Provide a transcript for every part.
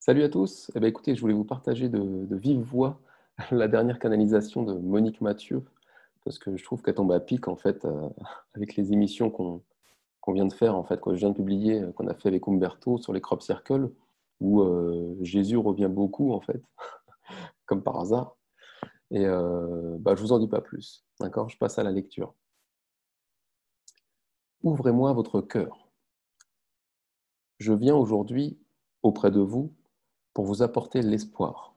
Salut à tous. Eh ben, écoutez, je voulais vous partager de vive voix la dernière canalisation de Monique Mathieu, parce que je trouve qu'elle tombe à pic, en fait, avec les émissions qu'on vient de faire, en fait, que je viens de publier, qu'on a fait avec Umberto sur les crop circles, où Jésus revient beaucoup, en fait, comme par hasard. Et je vous en dis pas plus, d'accord? Je passe à la lecture. Ouvrez-moi votre cœur. Je viens aujourd'hui auprès de vous pour vous apporter l'espoir.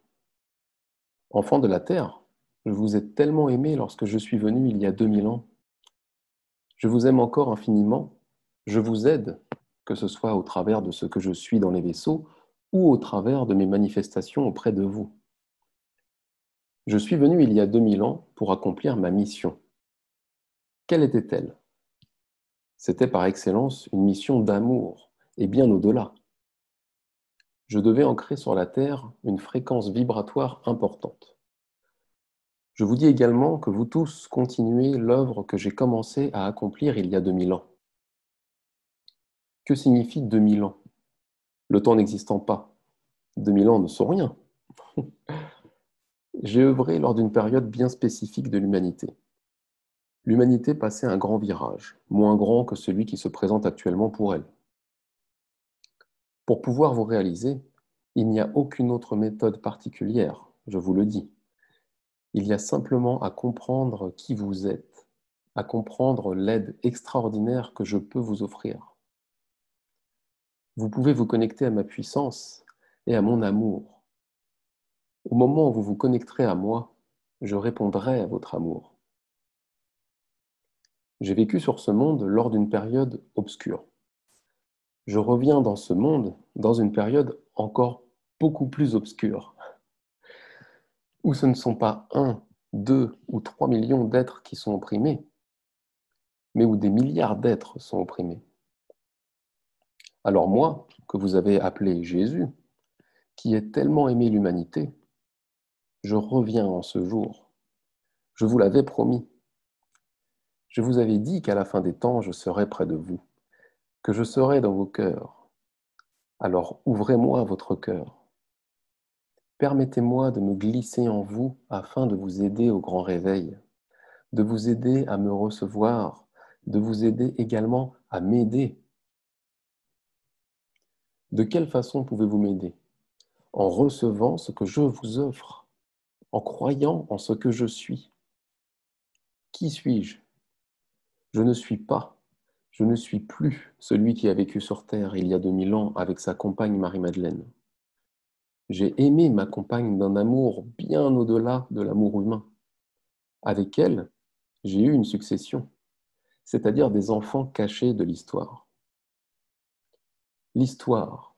Enfant de la terre, je vous ai tellement aimé lorsque je suis venu il y a 2000 ans. Je vous aime encore infiniment. Je vous aide, que ce soit au travers de ce que je suis dans les vaisseaux ou au travers de mes manifestations auprès de vous. Je suis venu il y a 2000 ans pour accomplir ma mission. Quelle était-elle? C'était par excellence une mission d'amour, et bien au-delà. Je devais ancrer sur la Terre une fréquence vibratoire importante. Je vous dis également que vous tous continuez l'œuvre que j'ai commencé à accomplir il y a 2000 ans. Que signifie 2000 ans? Le temps n'existant pas. 2000 ans ne sont rien. J'ai œuvré lors d'une période bien spécifique de l'humanité. L'humanité passait un grand virage, moins grand que celui qui se présente actuellement pour elle. Pour pouvoir vous réaliser, il n'y a aucune autre méthode particulière, je vous le dis. Il y a simplement à comprendre qui vous êtes, à comprendre l'aide extraordinaire que je peux vous offrir. Vous pouvez vous connecter à ma puissance et à mon amour. Au moment où vous vous connecterez à moi, je répondrai à votre amour. J'ai vécu sur ce monde lors d'une période obscure. Je reviens dans ce monde dans une période encore beaucoup plus obscure, où ce ne sont pas 1, 2 ou 3 millions d'êtres qui sont opprimés, mais où des milliards d'êtres sont opprimés. Alors moi, que vous avez appelé Jésus, qui ai tellement aimé l'humanité, je reviens en ce jour. Je vous l'avais promis. Je vous avais dit qu'à la fin des temps, je serai près de vous, que je serai dans vos cœurs. Alors ouvrez-moi votre cœur. Permettez-moi de me glisser en vous afin de vous aider au grand réveil, de vous aider à me recevoir, de vous aider également à m'aider. De quelle façon pouvez-vous m'aider? En recevant ce que je vous offre, en croyant en ce que je suis. Qui suis-je? Je ne suis pas, je ne suis plus celui qui a vécu sur Terre il y a 2000 ans avec sa compagne Marie-Madeleine. J'ai aimé ma compagne d'un amour bien au-delà de l'amour humain. Avec elle, j'ai eu une succession, c'est-à-dire des enfants cachés de l'histoire. L'histoire.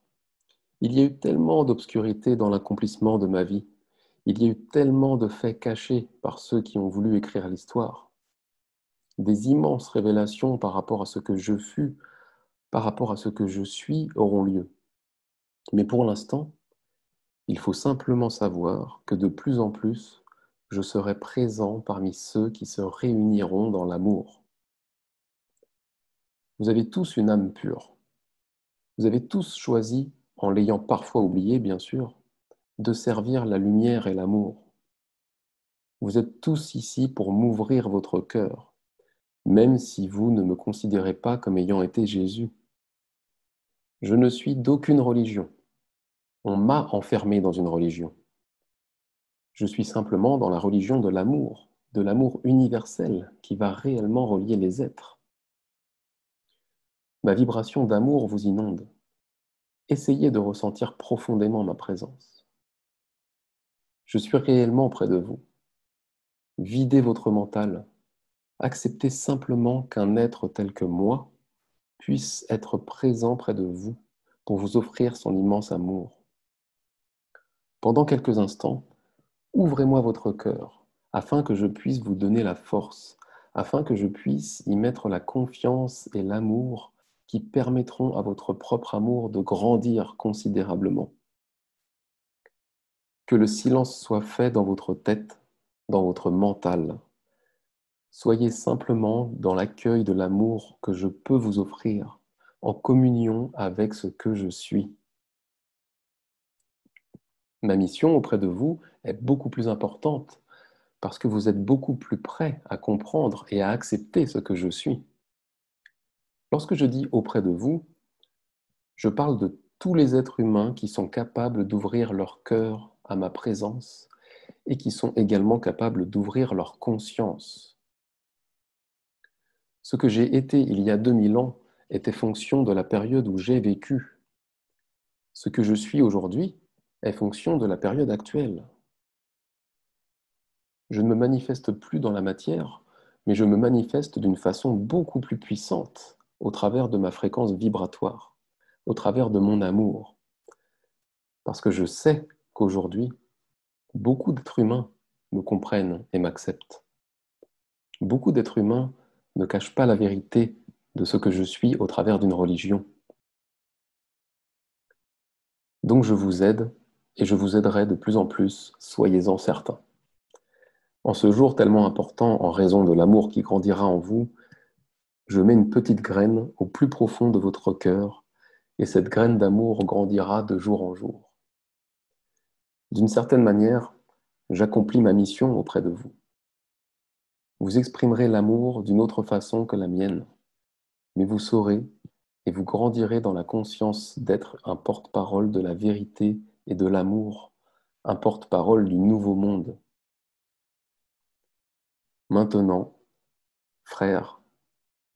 Il y a eu tellement d'obscurité dans l'accomplissement de ma vie. Il y a eu tellement de faits cachés par ceux qui ont voulu écrire l'histoire. Des immenses révélations par rapport à ce que je fus, par rapport à ce que je suis, auront lieu. Mais pour l'instant, il faut simplement savoir que de plus en plus, je serai présent parmi ceux qui se réuniront dans l'amour. Vous avez tous une âme pure. Vous avez tous choisi, en l'ayant parfois oublié bien sûr, de servir la lumière et l'amour. Vous êtes tous ici pour m'ouvrir votre cœur, même si vous ne me considérez pas comme ayant été Jésus. Je ne suis d'aucune religion. On m'a enfermé dans une religion. Je suis simplement dans la religion de l'amour universel qui va réellement relier les êtres. Ma vibration d'amour vous inonde. Essayez de ressentir profondément ma présence. Je suis réellement près de vous. Videz votre mental. Acceptez simplement qu'un être tel que moi puisse être présent près de vous pour vous offrir son immense amour. Pendant quelques instants, ouvrez-moi votre cœur afin que je puisse vous donner la force, afin que je puisse y mettre la confiance et l'amour qui permettront à votre propre amour de grandir considérablement. Que le silence soit fait dans votre tête, dans votre mental. Soyez simplement dans l'accueil de l'amour que je peux vous offrir, en communion avec ce que je suis. Ma mission auprès de vous est beaucoup plus importante parce que vous êtes beaucoup plus prêt à comprendre et à accepter ce que je suis. Lorsque je dis auprès de vous, je parle de tous les êtres humains qui sont capables d'ouvrir leur cœur à ma présence et qui sont également capables d'ouvrir leur conscience. Ce que j'ai été il y a 2000 ans était fonction de la période où j'ai vécu. Ce que je suis aujourd'hui est fonction de la période actuelle. Je ne me manifeste plus dans la matière, mais je me manifeste d'une façon beaucoup plus puissante au travers de ma fréquence vibratoire, au travers de mon amour. Parce que je sais qu'aujourd'hui, beaucoup d'êtres humains me comprennent et m'acceptent. Beaucoup d'êtres humains ne cachent pas la vérité de ce que je suis au travers d'une religion. Donc je vous aide et je vous aiderai de plus en plus, soyez-en certains. En ce jour tellement important en raison de l'amour qui grandira en vous, je mets une petite graine au plus profond de votre cœur et cette graine d'amour grandira de jour en jour. D'une certaine manière, j'accomplis ma mission auprès de vous. Vous exprimerez l'amour d'une autre façon que la mienne, mais vous saurez et vous grandirez dans la conscience d'être un porte-parole de la vérité et de l'amour, un porte-parole du nouveau monde. Maintenant, frères,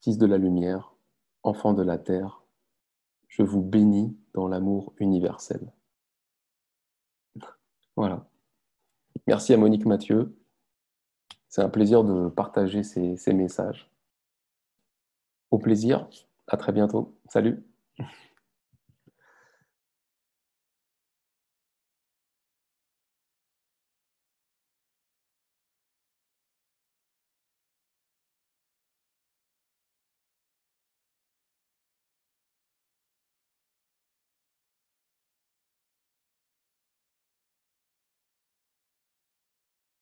fils de la lumière, enfants de la terre, je vous bénis dans l'amour universel. Voilà. Merci à Monique Mathieu. C'est un plaisir de partager ces messages. Au plaisir. À très bientôt. Salut.